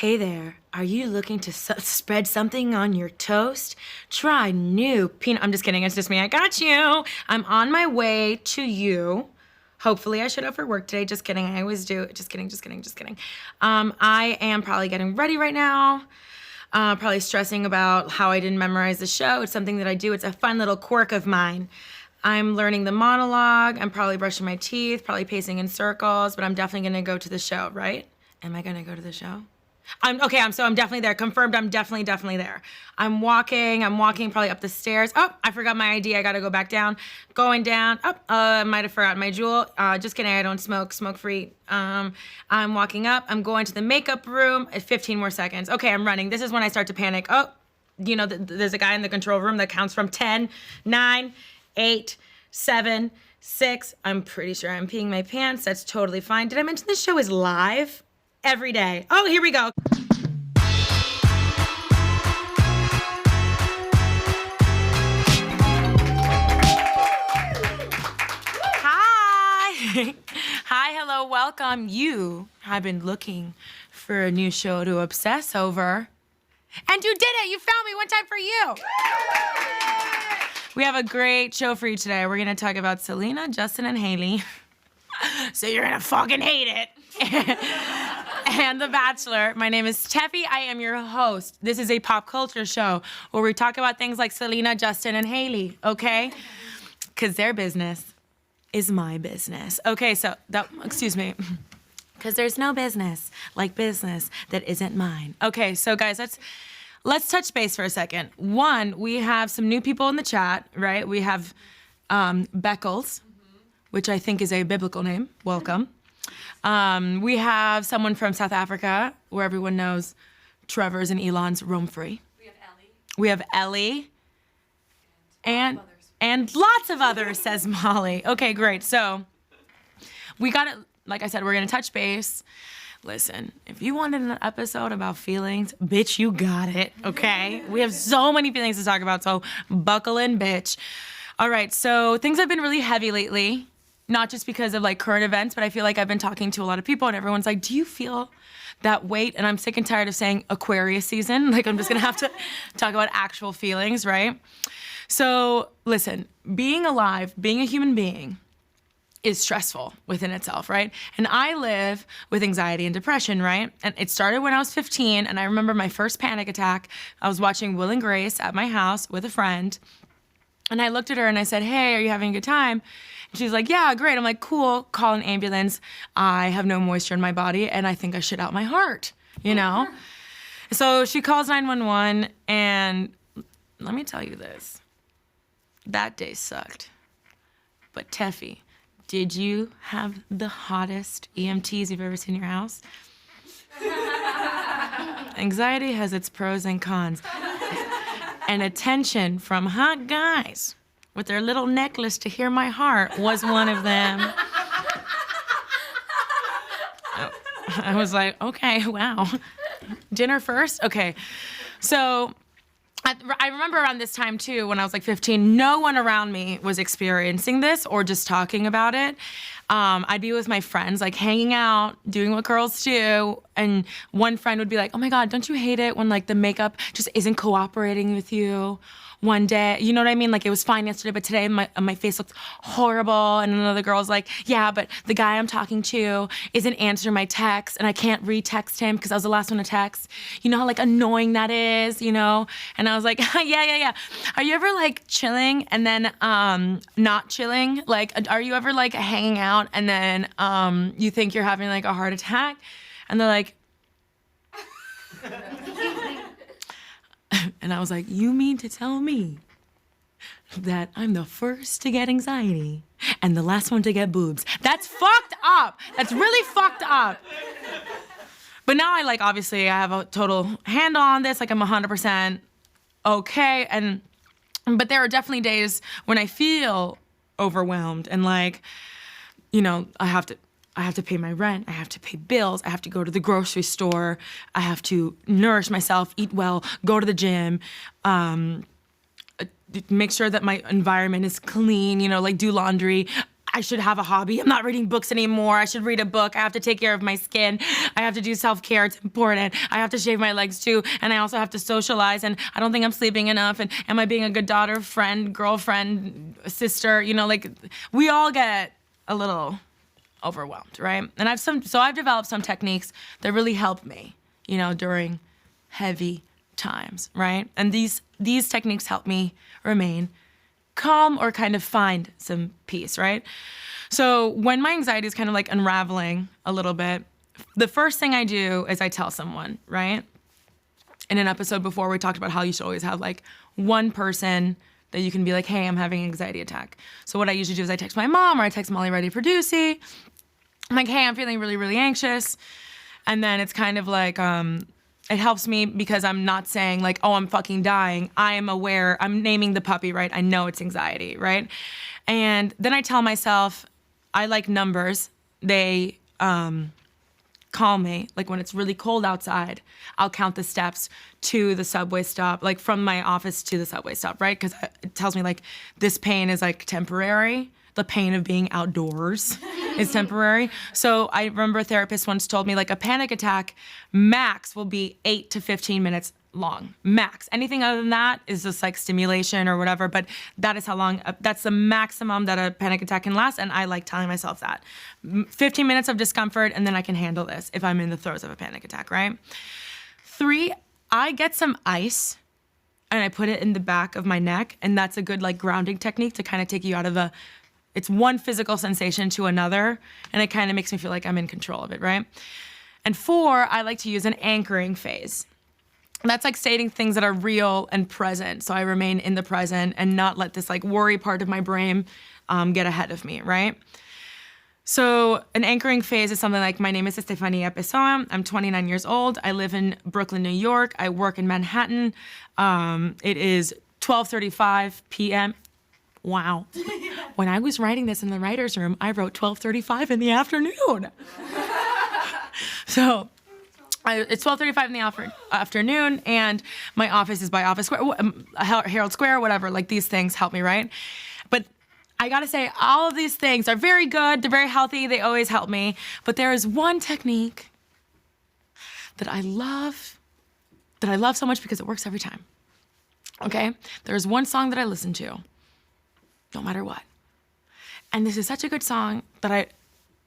Hey there, are you looking to spread something on your toast? Try new peanut, I'm just kidding, it's just me, I got you. I'm on my way to you. Hopefully I should have for work today, just kidding, I always do. Just kidding. I am probably getting ready right now. Probably stressing about how I didn't memorize the show. It's something that I do, it's a fun little quirk of mine. I'm learning the monologue, I'm probably brushing my teeth, probably pacing in circles, but I'm definitely gonna go to the show, right? Am I gonna go to the show? I'm definitely there. Confirmed, I'm definitely there. I'm walking probably up the stairs. Oh, I forgot my ID. I gotta go back down. Going down. Oh, I might have forgotten my jewel. Just kidding, I don't smoke free. I'm walking up. I'm going to the makeup room. 15 more seconds. Okay, I'm running. This is when I start to panic. Oh, you know, there's a guy in the control room that counts from 10, 9, 8, 7, 6. I'm pretty sure I'm peeing my pants. That's totally fine. Did I mention this show is live? Every day. Oh, here we go. Hi. Hi, hello, welcome. You have been looking for a new show to obsess over. And you did it. You found me one time for you. We have a great show for you today. We're gonna talk about Selena, Justin, and Hailey. So you're gonna fucking hate it. And The Bachelor. My name is Tefi. I am your host. This is a pop culture show where we talk about things like Selena, Justin, and Hailey, okay? Because their business is my business. Okay, so, excuse me. Because there's no business like business that isn't mine. Okay, so guys, let's touch base for a second. One, we have some new people in the chat, right? We have Beckles, which I think is a biblical name. Welcome. We have someone from South Africa, where everyone knows Trevor's and Elon's roam free. We have Ellie. And lots of others, says Molly. Okay, great. So we got it. Like I said, we're gonna touch base. Listen, if you wanted an episode about feelings, bitch, you got it, okay? We have so many feelings to talk about, so buckle in, bitch. All right, so things have been really heavy lately. Not just because of like current events, but I feel like I've been talking to a lot of people and everyone's like, do you feel that weight? And I'm sick and tired of saying Aquarius season. Like I'm just gonna have to talk about actual feelings, right? So listen, being alive, being a human being is stressful within itself, right? And I live with anxiety and depression, right? And it started when I was 15 and I remember my first panic attack. I was watching Will and Grace at my house with a friend. And I looked at her and I said, hey, are you having a good time? And she's like, yeah, great. I'm like, cool, call an ambulance. I have no moisture in my body and I think I shit out my heart, you know? So she calls 911 and let me tell you this. That day sucked. But Tefi, did you have the hottest EMTs you've ever seen in your house? Anxiety has its pros and cons. And attention from hot guys with their little necklace to hear my heart was one of them. I was like, okay, wow. Dinner first? Okay. So I remember around this time too, when I was like 15, no one around me was experiencing this or just talking about it. I'd be with my friends, like hanging out, doing what girls do. And one friend would be like, oh my God, don't you hate it when like the makeup just isn't cooperating with you one day? You know what I mean? Like it was fine yesterday, but today my face looks horrible. And another girl's like, yeah, but the guy I'm talking to isn't answering my text and I can't re-text him because I was the last one to text. You know how like annoying that is, you know? And I was like, yeah. Are you ever like chilling and then not chilling? Like, are you ever like hanging out and then you think you're having like a heart attack? And they're like, and I was like, you mean to tell me that I'm the first to get anxiety and the last one to get boobs? That's fucked up. That's really fucked up. But now I like, obviously I have a total handle on this. Like I'm 100% okay. But there are definitely days when I feel overwhelmed and like, you know, I have to pay my rent, I have to pay bills, I have to go to the grocery store, I have to nourish myself, eat well, go to the gym, make sure that my environment is clean, you know, like do laundry. I should have a hobby. I'm not reading books anymore. I should read a book. I have to take care of my skin. I have to do self-care. It's important. I have to shave my legs too. And I also have to socialize. And I don't think I'm sleeping enough. And am I being a good daughter, friend, girlfriend, sister? You know, like we all get a little overwhelmed, right? And I've developed some techniques that really help me, you know, during heavy times, right? And these techniques help me remain calm or kind of find some peace, right? So when my anxiety is kind of like unraveling a little bit, the first thing I do is I tell someone, right? In an episode before, we talked about how you should always have like one person that you can be like, hey, I'm having an anxiety attack. So what I usually do is I text my mom or I text Molly Ready Producy. I'm like, hey, I'm feeling really, really anxious. And then it's kind of like, it helps me because I'm not saying like, oh, I'm fucking dying. I am aware, I'm naming the puppy, right? I know it's anxiety, right? And then I tell myself, I like numbers. They calm me. Like when it's really cold outside, I'll count the steps to the subway stop, like from my office to the subway stop, right? Because it tells me like this pain is like temporary. The pain of being outdoors is temporary. So I remember a therapist once told me like a panic attack max will be 8 to 15 minutes long, max. Anything other than that is just like stimulation or whatever, but that is how long, that's the maximum that a panic attack can last, and I like telling myself that. 15 minutes of discomfort and then I can handle this if I'm in the throes of a panic attack, right? 3, I get some ice and I put it in the back of my neck, and that's a good like grounding technique to kind of take you out of it's one physical sensation to another, and it kind of makes me feel like I'm in control of it, right? And 4, I like to use an anchoring phase. And that's like stating things that are real and present, so I remain in the present and not let this like worry part of my brain get ahead of me, right? So an anchoring phase is something like, my name is Estefania Pessoa, I'm 29 years old, I live in Brooklyn, New York, I work in Manhattan, it is 12:35 p.m., wow. When I was writing this in the writer's room, I wrote 12:35 in the afternoon. So it's 12:35 in the afternoon, and my office is by Office Square, Herald Square, whatever. Like these things help me, right? But I gotta say, all of these things are very good. They're very healthy. They always help me. But there is one technique that I love so much because it works every time. Okay? There's one song that I listen to no matter what. And this is such a good song that I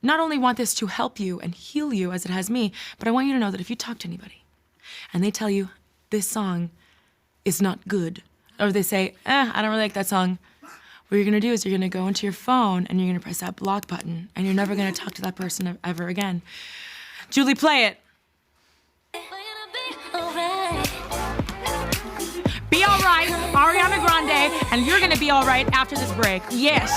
not only want this to help you and heal you as it has me, but I want you to know that if you talk to anybody and they tell you this song is not good, or they say, I don't really like that song, what you're gonna do is you're gonna go into your phone and you're gonna press that block button, and you're never gonna talk to that person ever again. Julie, play it. Be All Right, Ariana Grande, and you're gonna be all right after this break. Yes.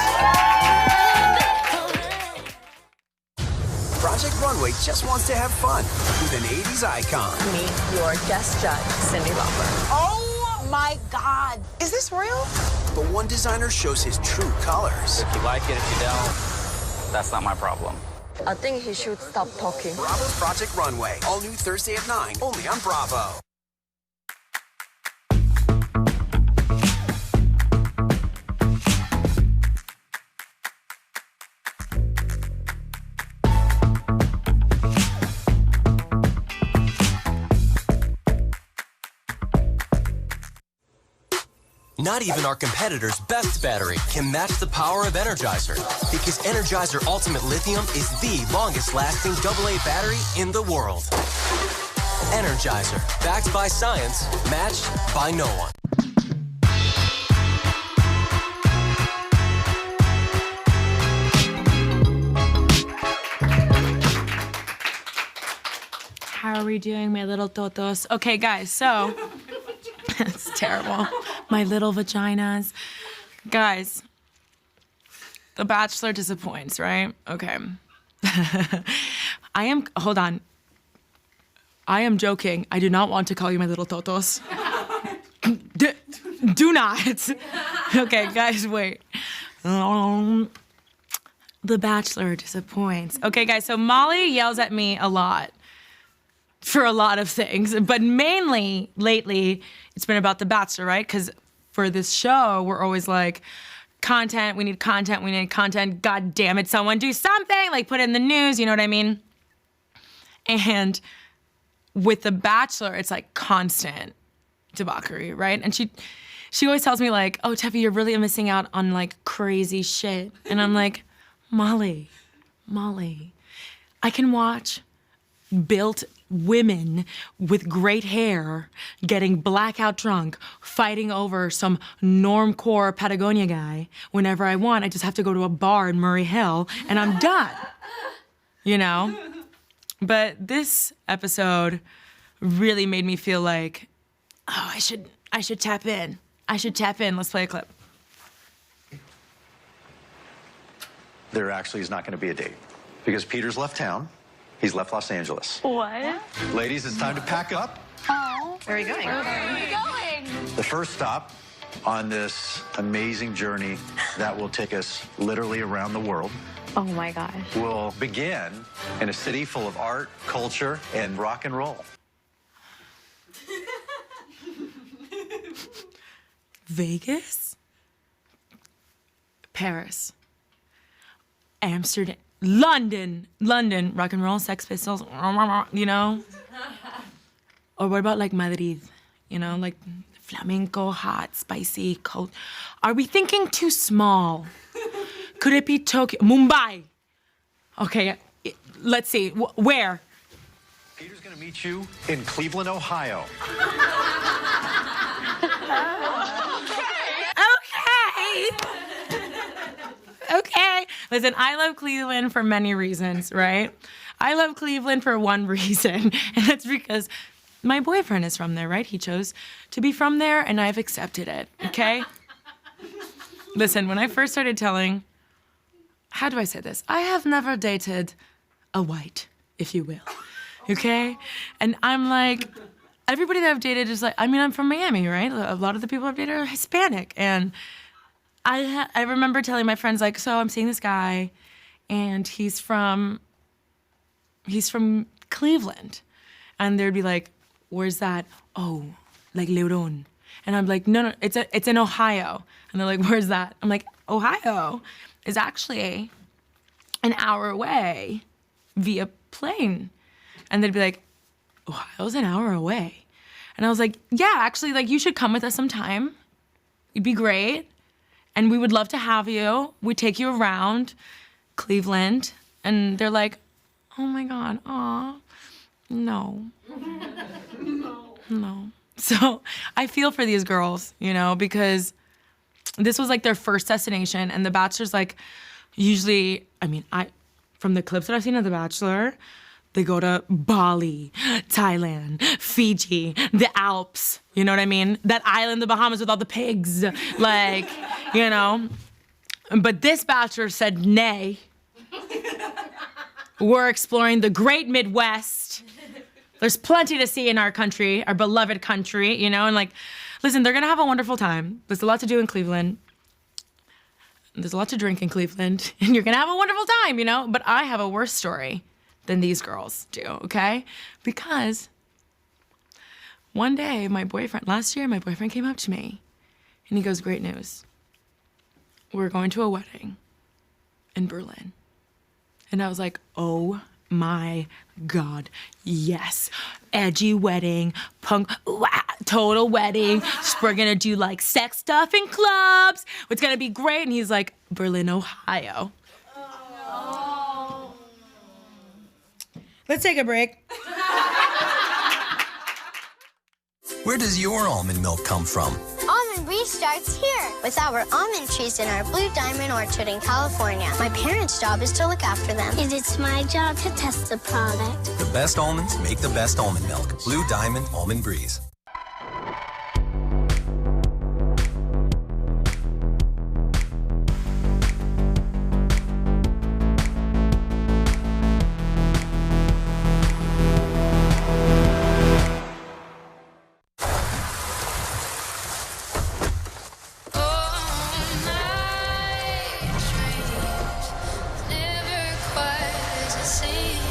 Project Runway just wants to have fun with an 80s icon. Meet your guest judge, Cyndi Lauper. Oh my God. Is this real? But one designer shows his true colors. If you like it, if you don't, that's not my problem. I think he should stop talking. Bravo's Project Runway, all new Thursday at 9, only on Bravo. Not even our competitor's best battery can match the power of Energizer, because Energizer Ultimate Lithium is the longest-lasting AA battery in the world. Energizer, backed by science, matched by no one. How are we doing, my little totos? Okay, guys, so it's terrible. My little vaginas. Guys, The Bachelor disappoints, right? Okay. Hold on. I am joking. I do not want to call you my little totos. Do not. Okay, guys, wait. The Bachelor disappoints. Okay, guys, so Molly yells at me a lot for a lot of things, but mainly lately it's been about The Bachelor, right? Because for this show, we're always like, content. We need content. We need content. God damn it, someone do something. Like, put it in the news, you know what I mean? And with The Bachelor, it's like constant debauchery, right? And she always tells me like, oh, Tefi, you're really missing out on like crazy shit. And I'm like, Molly, I can watch built women with great hair getting blackout drunk, fighting over some normcore Patagonia guy whenever I want. I just have to go to a bar in Murray Hill and I'm done, you know? But this episode really made me feel like, oh, I should tap in. I should tap in. Let's play a clip. There actually is not going to be a date because Peter's left town. He's left Los Angeles. What? Ladies, it's time to pack up. Oh. Where are you going? Where are you going? The first stop on this amazing journey that will take us literally around the world Oh my gosh. will begin in a city full of art, culture, and rock and roll. Vegas, Paris, Amsterdam, London, rock and roll, Sex Pistols, you know? Or what about like Madrid, you know, like flamenco, hot, spicy, cold. Are we thinking too small? Could it be Tokyo, Mumbai? Okay, let's see, where? Peter's going to meet you in Cleveland, Ohio. Okay. Listen, I love Cleveland for many reasons, right? I love Cleveland for one reason, and that's because my boyfriend is from there, right? He chose to be from there, and I've accepted it, okay? Listen, when I first started telling, how do I say this? I have never dated a white, if you will, okay? And I'm like, everybody that I've dated is like, I mean, I'm from Miami, right? A lot of the people I've dated are Hispanic, and I remember telling my friends, like, so I'm seeing this guy, and he's from Cleveland. And they'd be like, where's that? Oh, like Leron. And I'm like, no, it's in Ohio. And they're like, where's that? I'm like, Ohio is actually an hour away via plane. And they'd be like, Ohio's an hour away. And I was like, yeah, actually, like, you should come with us sometime. It'd be great. And we would love to have you. We'd take you around Cleveland. And they're like, oh my God, aw, no. No. So I feel for these girls, you know, because this was like their first destination. And The Bachelor's like, usually, I mean, from the clips that I've seen of The Bachelor, they go to Bali, Thailand, Fiji, the Alps, you know what I mean? That island, the Bahamas with all the pigs, like, you know? But this Bachelor said, nay. We're exploring the great Midwest. There's plenty to see in our country, our beloved country, you know? And like, listen, they're gonna have a wonderful time. There's a lot to do in Cleveland. There's a lot to drink in Cleveland. And you're gonna have a wonderful time, you know? But I have a worse story than these girls do, okay? Because one day, last year, my boyfriend came up to me and he goes, great news. We're going to a wedding in Berlin. And I was like, oh my God, yes. Edgy wedding, punk, total wedding. We're gonna do like sex stuff in clubs. It's gonna be great. And he's like, Berlin, Ohio. Let's take a break. Where does your almond milk come from? Almond Breeze starts here with our almond trees in our Blue Diamond Orchard in California. My parents' job is to look after them. And it's my job to test the product. The best almonds make the best almond milk. Blue Diamond Almond Breeze. Never quite the same.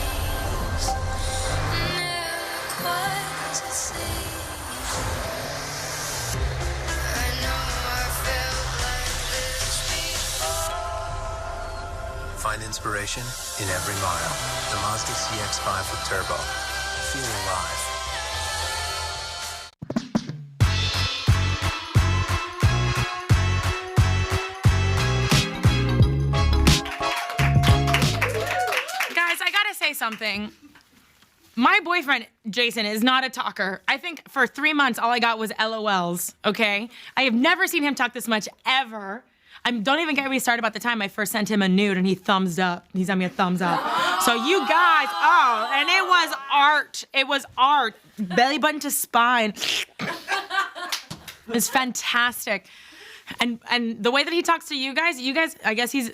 inspiration in every mile. The Mazda CX-5 with turbo. Feel alive. Guys, I gotta say something. My boyfriend, Jason, is not a talker. I think for 3 months, all I got was LOLs, okay? I have never seen him talk this much, ever. Don't even get me started about the time I first sent him a nude and he thumbs up. He sent me a thumbs up. So you guys, and it was art. It was art. Belly button to spine. It was fantastic. And the way that he talks to you guys, I guess he's,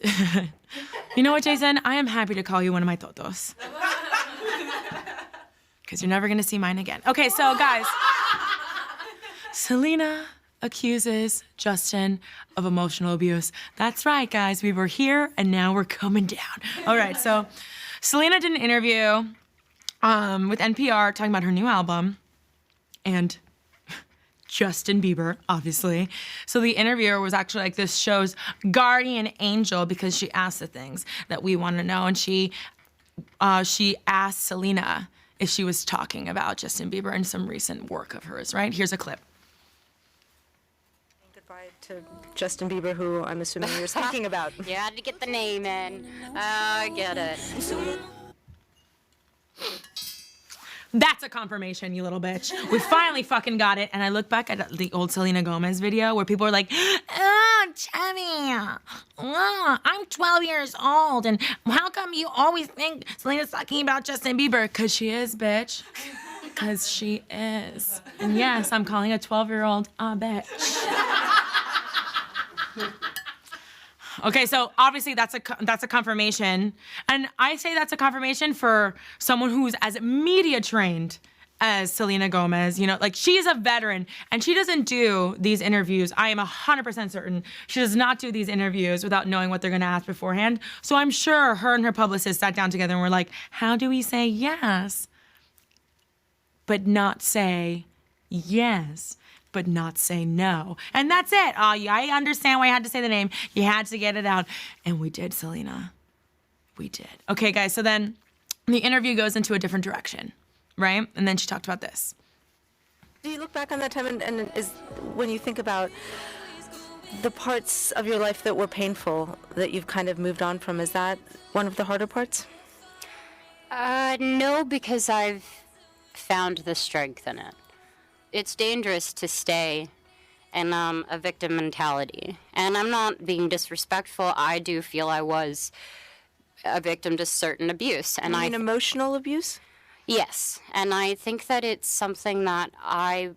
you know what, Jason? I am happy to call you one of my totos. Because you're never gonna see mine again. Okay, so guys, Selena accuses Justin of emotional abuse. That's right, guys, we were here and now we're coming down. All right, so Selena did an interview with NPR talking about her new album and Justin Bieber, obviously. So the interviewer was actually like this show's guardian angel because she asked the things that we want to know, and she asked Selena if she was talking about Justin Bieber and some recent work of hers, right? Here's a clip. Goodbye to Justin Bieber, who I'm assuming you're talking about. You had to get the name in. I get it. That's a confirmation, you little bitch. We finally fucking got it. And I look back at the old Selena Gomez video where people are like, oh, Tefi, I'm 12 years old. And how come you always think Selena's talking about Justin Bieber? Because she is, bitch. Because she is. And yes, I'm calling a 12-year-old a bitch. Okay, so obviously that's a confirmation. And I say that's a confirmation for someone who's as media trained as Selena Gomez. You know, like, she's a veteran and she doesn't do these interviews. I am 100% certain she does not do these interviews without knowing what they're gonna ask beforehand. So I'm sure her and her publicist sat down together and were like, how do we say yes, but not say yes? But not say no. And that's it. I understand why I had to say the name. You had to get it out. And we did, Selena. We did. Okay, guys, so then the interview goes into a different direction, right? And then she talked about this. Do you look back on that time and is when you think about the parts of your life that were painful that you've kind of moved on from, is that one of the harder parts? No, because I've found the strength in it. It's dangerous to stay in a victim mentality. And I'm not being disrespectful. I do feel I was a victim to certain abuse. And you mean emotional abuse? Yes. And I think that it's something that I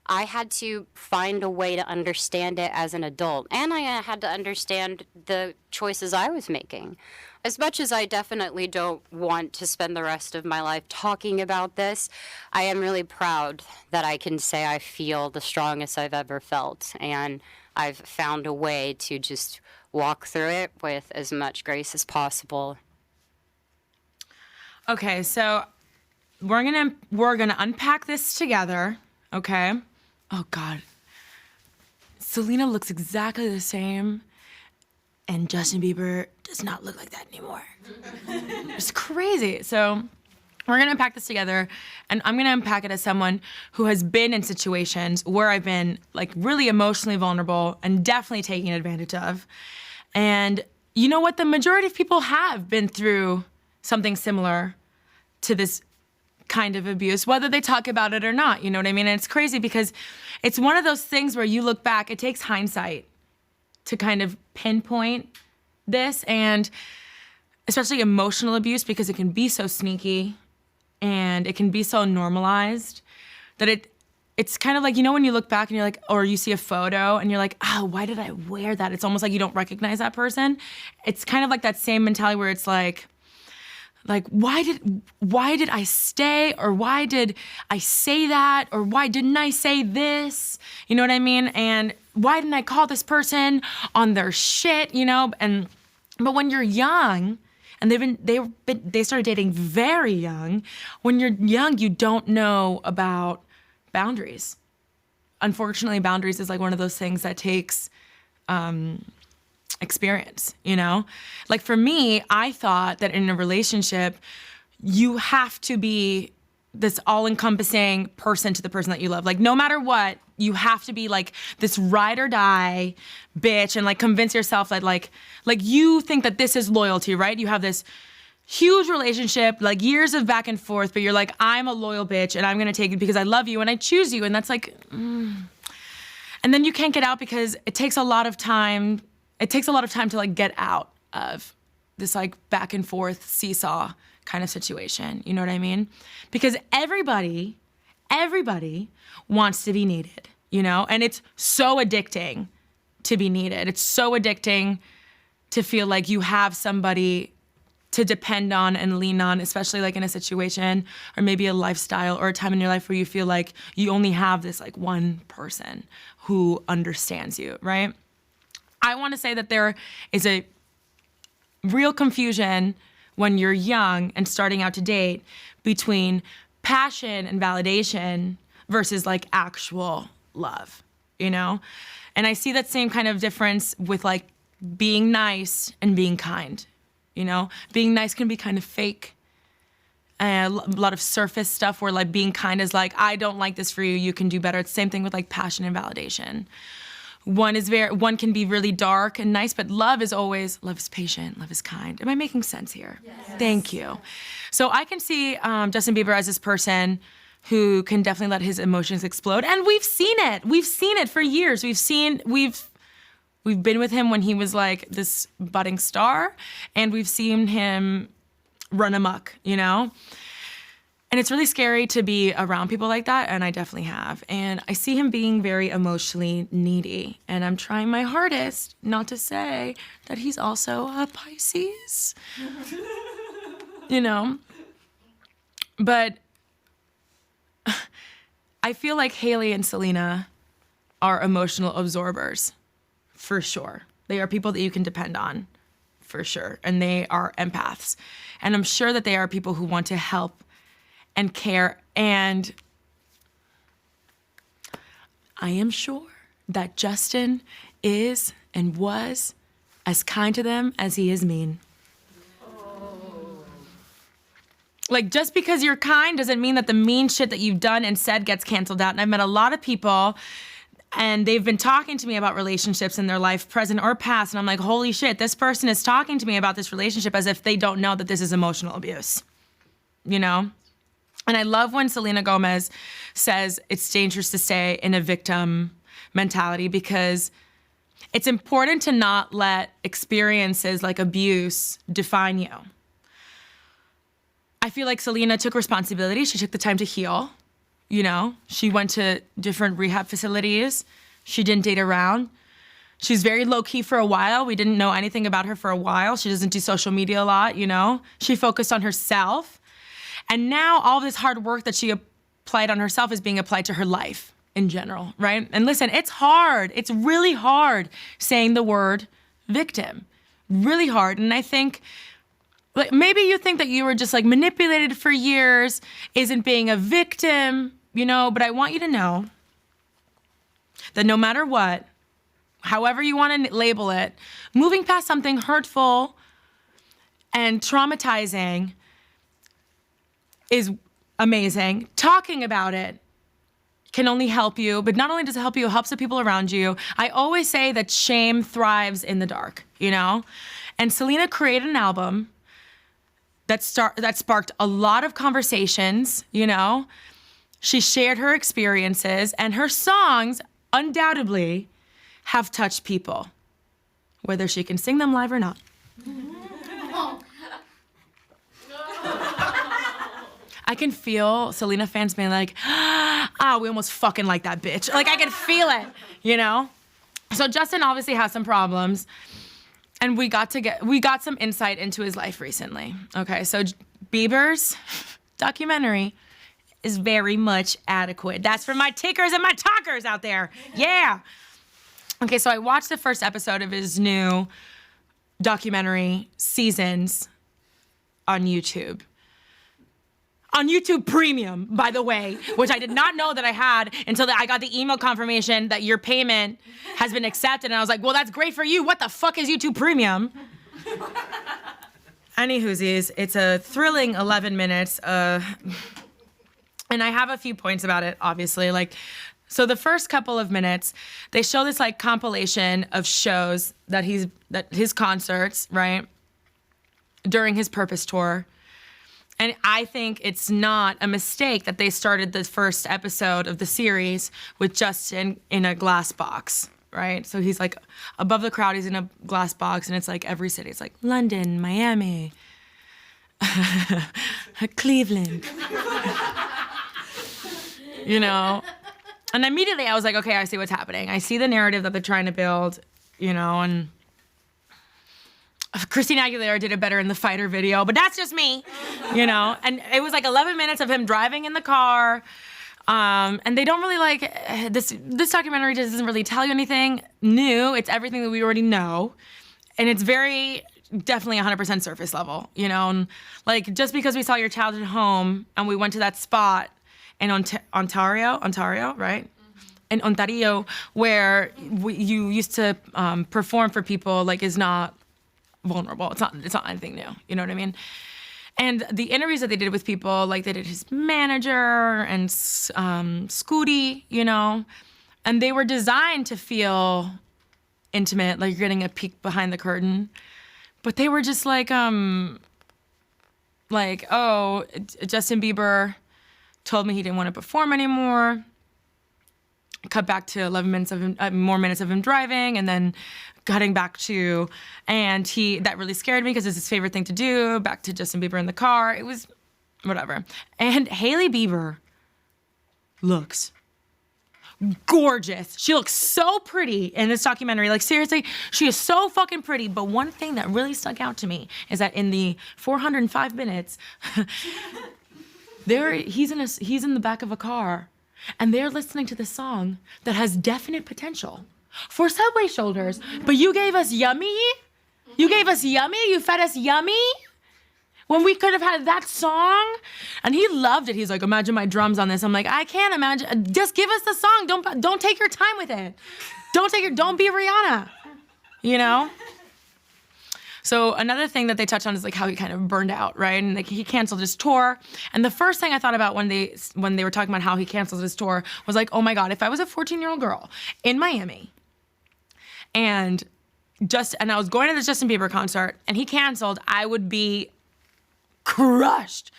had to find a way to understand it as an adult. And I had to understand the choices I was making. As much as I definitely don't want to spend the rest of my life talking about this, I am really proud that I can say I feel the strongest I've ever felt. And I've found a way to just walk through it with as much grace as possible. Okay, so we're gonna unpack this together, okay? Oh God. Selena looks exactly the same, and Justin Bieber does not look like that anymore. It's crazy. So we're gonna unpack this together, and I'm gonna unpack it as someone who has been in situations where I've been like really emotionally vulnerable and definitely taken advantage of. And you know what? The majority of people have been through something similar to this kind of abuse, whether they talk about it or not, you know what I mean? And it's crazy because it's one of those things where you look back, it takes hindsight to kind of pinpoint this, and especially emotional abuse, because it can be so sneaky and it can be so normalized that it's kind of like, you know, when you look back and you're like, or you see a photo and you're like, oh, why did I wear that? It's almost like you don't recognize that person. It's kind of like that same mentality where it's like why did I stay, or why did I say that, or why didn't I say this? You know what I mean? And why didn't I call this person on their shit, you know? But when you're young, and they started dating very young. When you're young, you don't know about boundaries. Unfortunately, boundaries is like one of those things that takes experience, you know? Like for me, I thought that in a relationship, you have to be this all-encompassing person to the person that you love. Like no matter what, you have to be like this ride or die bitch and like convince yourself that like you think that this is loyalty, right? You have this huge relationship, like years of back and forth, but you're like, I'm a loyal bitch and I'm gonna take it because I love you and I choose you. And that's like, And then you can't get out because it takes a lot of time. It takes a lot of time to like get out of this like back and forth seesaw kind of situation. You know what I mean? Because everybody wants to be needed, you know? And it's so addicting to be needed. It's so addicting to feel like you have somebody to depend on and lean on, especially like in a situation or maybe a lifestyle or a time in your life where you feel like you only have this like one person who understands you, right? I want to say that there is a real confusion when you're young and starting out to date between passion and validation versus like actual love, you know? And I see that same kind of difference with like being nice and being kind, you know? Being nice can be kind of fake. And a lot of surface stuff where like being kind is like, I don't like this for you, you can do better. It's the same thing with like passion and validation. One can be really dark and nice, but love is patient, love is kind. Am I making sense here? Yes. Thank you. So I can see Justin Bieber as this person who can definitely let his emotions explode. And we've seen it. We've seen it for years. We've been with him when he was like this budding star, and we've seen him run amok, you know? And it's really scary to be around people like that, and I definitely have. And I see him being very emotionally needy, and I'm trying my hardest not to say that he's also a Pisces, you know? But I feel like Hailey and Selena are emotional absorbers, for sure. They are people that you can depend on, for sure, and they are empaths. And I'm sure that they are people who want to help and care, and I am sure that Justin is and was as kind to them as he is mean. Like, just because you're kind doesn't mean that the mean shit that you've done and said gets canceled out. And I've met a lot of people, and they've been talking to me about relationships in their life, present or past, and I'm like, holy shit, this person is talking to me about this relationship as if they don't know that this is emotional abuse, you know? And I love when Selena Gomez says it's dangerous to stay in a victim mentality, because it's important to not let experiences like abuse define you. I feel like Selena took responsibility. She took the time to heal, you know? She went to different rehab facilities. She didn't date around. She's very low-key for a while. We didn't know anything about her for a while. She doesn't do social media a lot, you know? She focused on herself. And now all this hard work that she applied on herself is being applied to her life in general, right? And listen, it's hard. It's really hard saying the word victim. Really hard. And I think, like, maybe you think that you were just like manipulated for years, isn't being a victim, you know, but I want you to know that no matter what, however you want to label it, moving past something hurtful and traumatizing is amazing. Talking about it can only help you, but not only does it help you, it helps the people around you. I always say that shame thrives in the dark, you know? And Selena created an album that sparked a lot of conversations, you know? She shared her experiences, and her songs undoubtedly have touched people, whether she can sing them live or not. I can feel Selena fans being like, we almost fucking like that bitch. Like, I can feel it, you know? So Justin obviously has some problems, and we got some insight into his life recently. Okay, so Bieber's documentary is very much adequate. That's for my tickers and my talkers out there. Yeah. Okay, so I watched the first episode of his new documentary, Seasons, on YouTube. on YouTube Premium, by the way, which I did not know that I had until I got the email confirmation that your payment has been accepted. And I was like, well, that's great for you. What the fuck is YouTube Premium? Anywhoosies, it's a thrilling 11 minutes. And I have a few points about it, obviously. Like, so the first couple of minutes, they show this like compilation of shows that his concerts, right, during his Purpose tour. And I think it's not a mistake that they started the first episode of the series with Justin in a glass box, right? So he's like above the crowd, he's in a glass box, and it's like every city. It's like London, Miami, Cleveland, you know? And immediately I was like, okay, I see what's happening. I see the narrative that they're trying to build, you know, and Christina Aguilera did it better in the Fighter video, but that's just me, you know? And it was like 11 minutes of him driving in the car. And they don't really like, this documentary doesn't really tell you anything new. It's everything that we already know. And it's very, definitely 100% surface level, you know? And like, just because we saw your childhood home and we went to that spot in Ontario, right? Mm-hmm. In Ontario, where you used to perform for people, like, is not vulnerable. It's not anything new. You know what I mean? And the interviews that they did with people, like they did his manager and Scooty, you know, and they were designed to feel intimate, like you're getting a peek behind the curtain. But they were just like, oh, Justin Bieber told me he didn't want to perform anymore. Cut back to 11 minutes of him, more minutes of him driving, and then cutting back to, and that really scared me because it's his favorite thing to do. Back to Justin Bieber in the car. It was whatever. And Hailey Bieber looks gorgeous. She looks so pretty in this documentary. Like, seriously, she is so fucking pretty. But one thing that really stuck out to me is that in the 405 minutes, he's in the back of a car, and they're listening to this song that has definite potential for Subway shoulders. But you gave us Yummy? You gave us Yummy? You fed us Yummy? When we could have had that song? And he loved it. He's like, imagine my drums on this. I'm like, I can't imagine. Just give us the song. Don't take your time with it. Don't be Rihanna. You know? So another thing that they touched on is like how he kind of burned out, right? And like he canceled his tour. And the first thing I thought about when they were talking about how he canceled his tour was like, oh my God, if I was a 14-year-old girl in Miami and I was going to the Justin Bieber concert and he canceled, I would be crushed.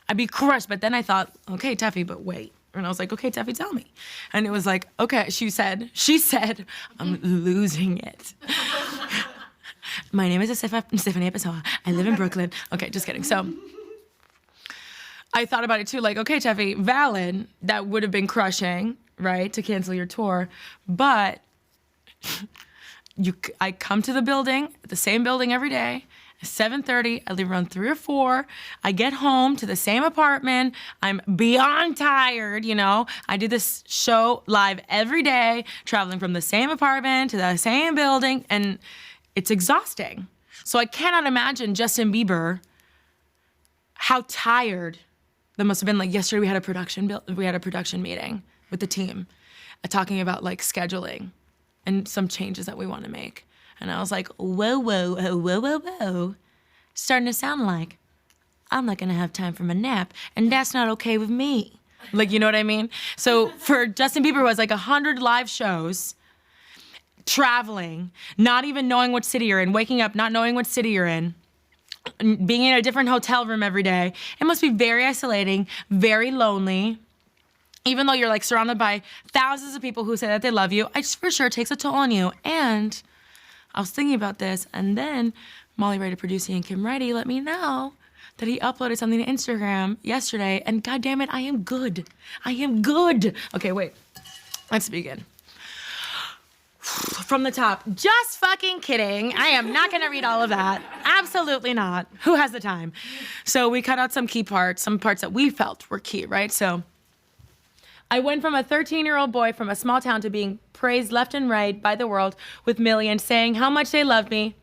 I'd be crushed. But then I thought, okay, Tefi, but wait. And I was like, okay, Tefi, tell me. And it was like, okay, she said, I'm losing it. My name is Stephanie Pessoa. I live in Brooklyn. Okay, just kidding. So I thought about it too, like, okay, Tefi, valid. That would have been crushing, right, to cancel your tour. But I come to the building, the same building every day. 7:30, I leave around 3 or 4. I get home to the same apartment. I'm beyond tired, you know. I do this show live every day, traveling from the same apartment to the same building, and it's exhausting. So I cannot imagine Justin Bieber, how tired that must have been. Like yesterday we had a production meeting with the team, talking about like scheduling and some changes that we want to make. And I was like, whoa. Starting to sound like I'm not gonna have time for my nap, and that's not okay with me. Like, you know what I mean? So for Justin Bieber, it was like 100 live shows, traveling, not even knowing what city you're in, waking up, not knowing what city you're in, being in a different hotel room every day. It must be very isolating, very lonely. Even though you're like surrounded by thousands of people who say that they love you, it for sure takes a toll on you. And I was thinking about this, and then Molly Ray, producing, and Kim Reddy let me know that he uploaded something to Instagram yesterday, and God damn it, I am good. Okay, wait, let's begin. From the top, just fucking kidding. I am not gonna read all of that. Absolutely not. Who has the time? So we cut out some key parts, some parts that we felt were key, right? So I went from a 13-year-old boy from a small town to being praised left and right by the world with millions saying how much they loved me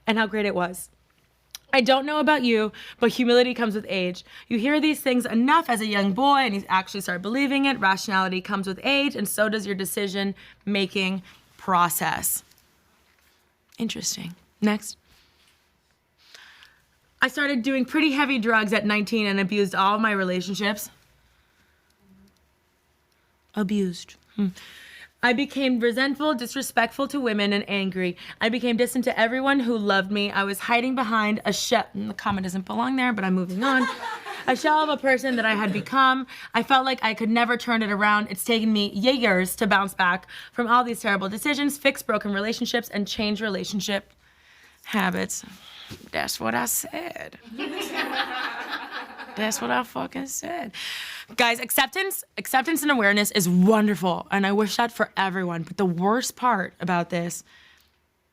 and how great it was. I don't know about you, but humility comes with age. You hear these things enough as a young boy and you actually start believing it. Rationality comes with age, and so does your decision-making process. Interesting. Next. I started doing pretty heavy drugs at 19 and abused all of my relationships. Abused. I became resentful, disrespectful to women, and angry. I became distant to everyone who loved me. I was hiding behind a shell. The comment doesn't belong there, but I'm moving on. A shell of a person that I had become. I felt like I could never turn it around. It's taken me years to bounce back from all these terrible decisions, fix broken relationships, and change relationship habits. That's what I said. That's what I fucking said. Guys, acceptance and awareness is wonderful, and I wish that for everyone. But the worst part about this,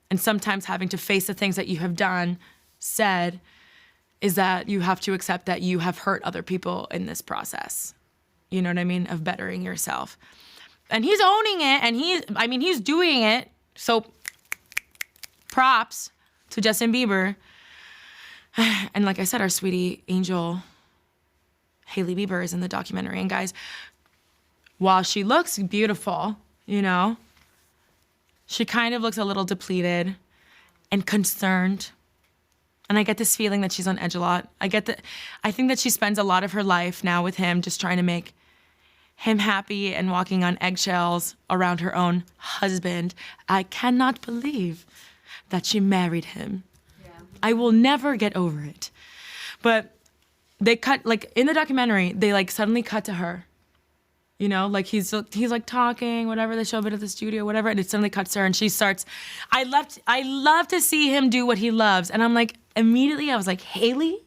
and sometimes having to face the things that you have done, said, is that you have to accept that you have hurt other people in this process. You know what I mean? Of bettering yourself. And he's owning it, and he's doing it. So props to Justin Bieber. And like I said, our sweetie angel, Hailey Bieber, is in the documentary. And guys, while she looks beautiful, you know, she kind of looks a little depleted and concerned. And I get this feeling that she's on edge a lot. I think that she spends a lot of her life now with him just trying to make him happy and walking on eggshells around her own husband. I cannot believe that she married him. Yeah. I will never get over it. But they cut, like, in the documentary, they, like, suddenly cut to her. You know, like, he's like, talking, whatever, they show a bit of the studio, whatever, and it suddenly cuts to her, and she starts, I love to see him do what he loves. And I'm like, immediately, I was like, Hailey,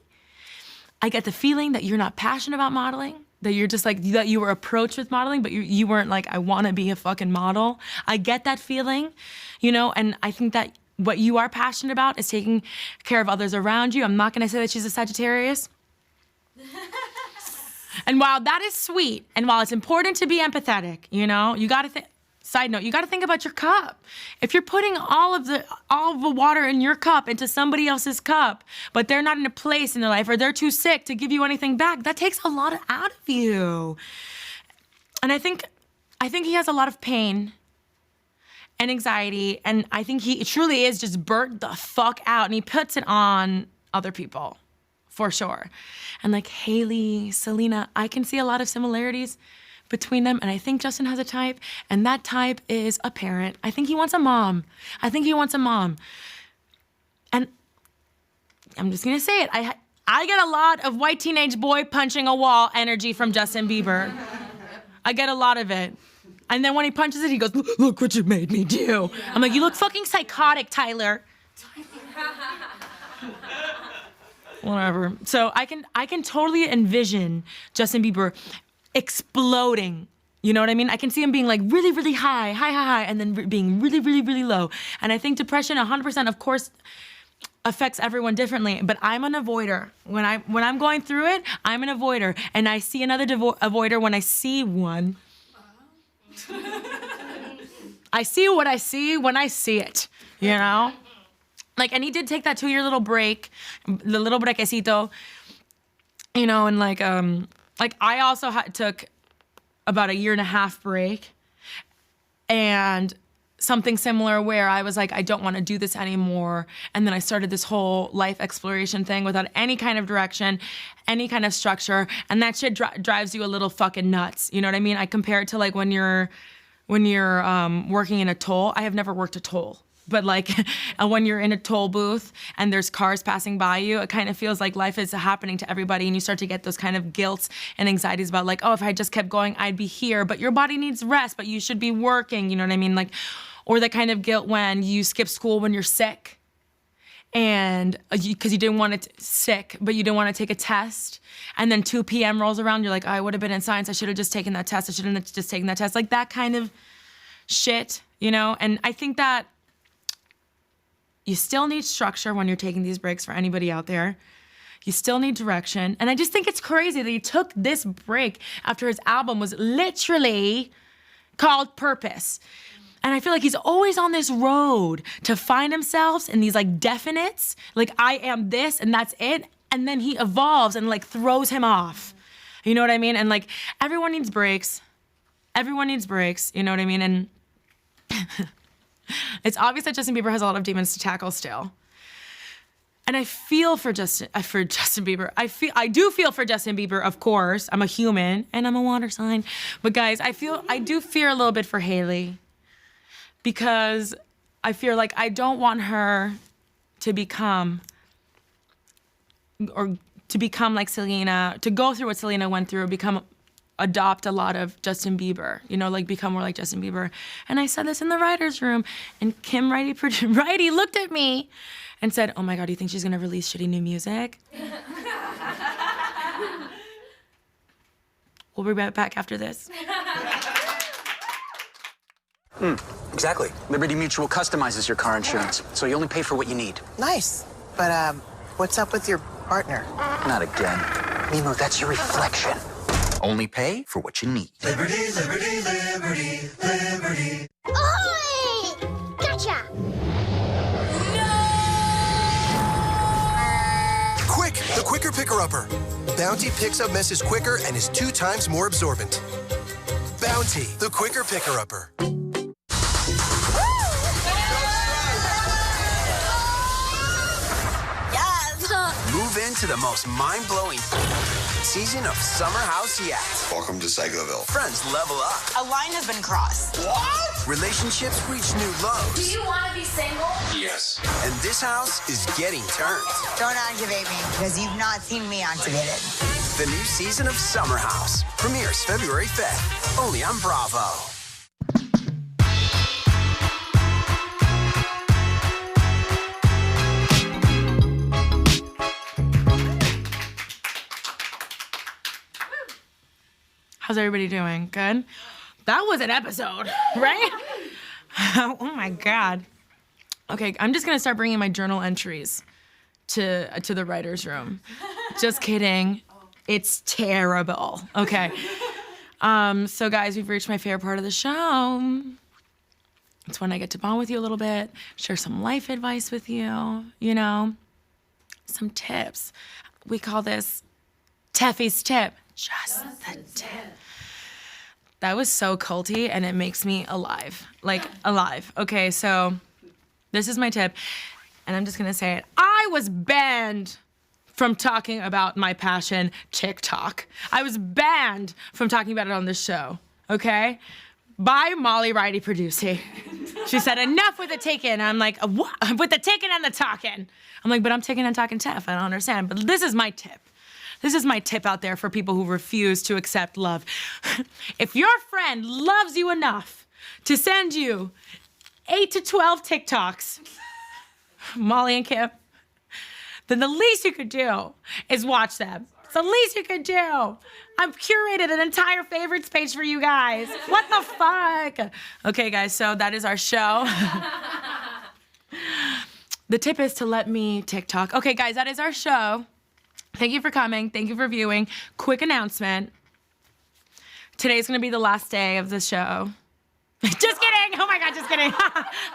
I get the feeling that you're not passionate about modeling, that you're just like, that you were approached with modeling, but you weren't like, I want to be a fucking model. I get that feeling, you know, and I think that what you are passionate about is taking care of others around you. I'm not going to say that she's a Sagittarius. And while that is sweet, and while it's important to be empathetic, you know, you got to think, side note, you got to think about your cup. If you're putting all of the water in your cup into somebody else's cup, but they're not in a place in their life, or they're too sick to give you anything back, that takes a lot out of you. And I think he has a lot of pain and anxiety, and I think he truly is just burnt the fuck out, and he puts it on other people, for sure. And like Hailey, Selena, I can see a lot of similarities between them, and I think Justin has a type, and that type is a parent. I think he wants a mom. And I'm just gonna say it, I get a lot of white teenage boy punching a wall energy from Justin Bieber. I get a lot of it. And then when he punches it, he goes, look what you made me do. I'm like, you look fucking psychotic, Tyler. Whatever. So I can totally envision Justin Bieber exploding. You know what I mean? I can see him being like really, really high, and then being really, really, really low. And I think depression 100%, of course, affects everyone differently, but I'm an avoider. When I'm going through it, I'm an avoider. And I see another avoider when I see one. I see what I see when I see it, you know? Like, and he did take that 2-year little break, the little brequecito, you know, and like I also took about a 1.5 year break, and something similar where I was like, I don't want to do this anymore. And then I started this whole life exploration thing without any kind of direction, any kind of structure. And that shit drives you a little fucking nuts. You know what I mean? I compare it to like when you're working in a toll. I have never worked a toll. But like when you're in a toll booth and there's cars passing by you, it kind of feels like life is happening to everybody, and you start to get those kind of guilt and anxieties about like, oh, if I just kept going, I'd be here. But your body needs rest, but you should be working, you know what I mean? Like, or that kind of guilt when you skip school when you're sick, and because you didn't want to sick, but you didn't want to take a test, and then 2 p.m. rolls around, you're like, oh, I would have been in science, I should have just taken that test, I shouldn't have just taken that test, like that kind of shit, you know? And I think that you still need structure when you're taking these breaks, for anybody out there. You still need direction. And I just think it's crazy that he took this break after his album was literally called Purpose. And I feel like he's always on this road to find himself in these like definites, like I am this and that's it. And then he evolves and like throws him off. You know what I mean? And like everyone needs breaks. Everyone needs breaks, you know what I mean? And it's obvious that Justin Bieber has a lot of demons to tackle still. And I feel for Justin Bieber. I do feel for Justin Bieber, of course. I'm a human and I'm a water sign. But guys, I do fear a little bit for Hailey, because I feel like I don't want her to become like Selena, to go through what Selena went through, adopt a lot of Justin Bieber, you know, like become more like Justin Bieber. And I said this in the writer's room, and Kim Righty looked at me and said, oh my God, do you think she's gonna release shitty new music? We'll be right back after this. Exactly. Liberty Mutual customizes your car insurance, so you only pay for what you need. Nice. But, what's up with your partner? Not again. Mimo, that's your reflection. Only pay for what you need. Liberty, liberty, liberty, liberty. Ahoy! Gotcha! Quick, the quicker picker-upper. Bounty picks up messes quicker and is 2 times more absorbent. Bounty, the quicker picker-upper. Move into the most mind-blowing season of Summer House yet. Welcome to Cycloville. Friends level up. A line has been crossed. What? Relationships reach new lows. Do you want to be single? Yes. And this house is getting turned. Don't activate me, because you've not seen me activated. The new season of Summer House premieres February 5th, only on Bravo. How's everybody doing? Good? That was an episode, right? Oh my God. Okay, I'm just gonna start bringing my journal entries to the writer's room. Just kidding. It's terrible. Okay. So guys, we've reached my favorite part of the show. It's when I get to bond with you a little bit, share some life advice with you, you know, some tips. We call this Tefi's tip. Just the tip. That was so culty, and it makes me alive. Like, alive. Okay, so this is my tip, and I'm just gonna say it. I was banned from talking about my passion, TikTok. I was banned from talking about it on this show, okay? By Molly Righty Producing. She said, enough with the taking. I'm like, what? With the taking and the talking. I'm like, but I'm taking and talking Tef. I don't understand. But this is my tip. This is my tip out there for people who refuse to accept love. If your friend loves you enough to send you 8 to 12 TikToks, Molly and Kim, then the least you could do is watch them. It's the least you could do. I've curated an entire favorites page for you guys. What the fuck? Okay, guys, so that is our show. The tip is to let me TikTok. Okay, guys, that is our show. Thank you for coming. Thank you for viewing. Quick announcement. Today's gonna be the last day of the show. Just kidding. Oh my God, just kidding.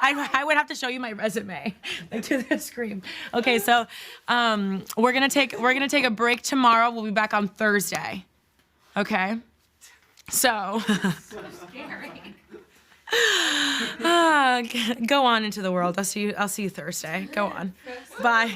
I would have to show you my resume, like to the screen. Okay, so we're gonna take a break tomorrow. We'll be back on Thursday. Okay, so scary. Go on into the world. I'll see you Thursday. Go on. Bye.